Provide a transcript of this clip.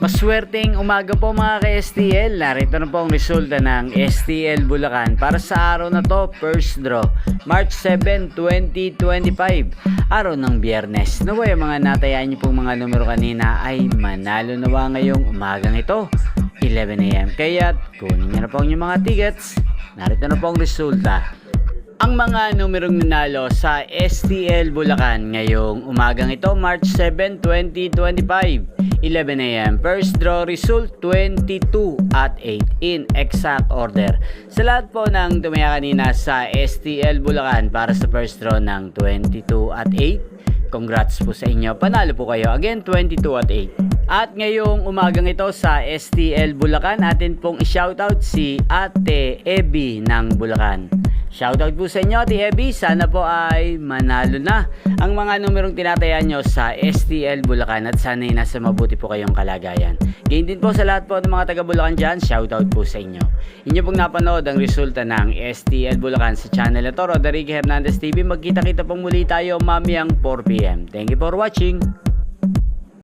Maswerteng umaga po mga ka-STL. Narito na po ang resulta ng STL Bulacan para sa araw na to, first draw, March 7, 2025, araw ng Biyernes. Naway mga natayaan niyo pong mga numero kanina ay manalo nawa ngayong umagang ito, 11 AM. Kaya kunin niyo na po ang inyong mga tickets. Narito na po ang resulta. Ang mga numerong nanalo sa STL Bulacan ngayong umagang ito, March 7, 2025, 11 AM. First draw result 22 at 8 in exact order. Sa lahat po ng tumaya kanina sa STL Bulacan para sa first draw ng 22 at 8, congrats po sa inyo. Panalo po kayo. Again, 22 at 8. At ngayong umagang ito sa STL Bulacan, atin pong i-shoutout si Ate Ebi ng Bulacan. Shoutout po sa inyo, Ate Ebi. Sana po ay manalo na ang mga numerong tinatayan nyo sa STL Bulacan at sana'y nasa mabuti po kayong kalagayan. Gain din po sa lahat po ng mga taga Bulacan dyan, shoutout po sa inyo. Inyo pong napanood ang resulta ng STL Bulacan sa channel na to, Roderick Hernandez TV. Magkita-kita pong muli tayo mamayang 4 PM. Thank you for watching.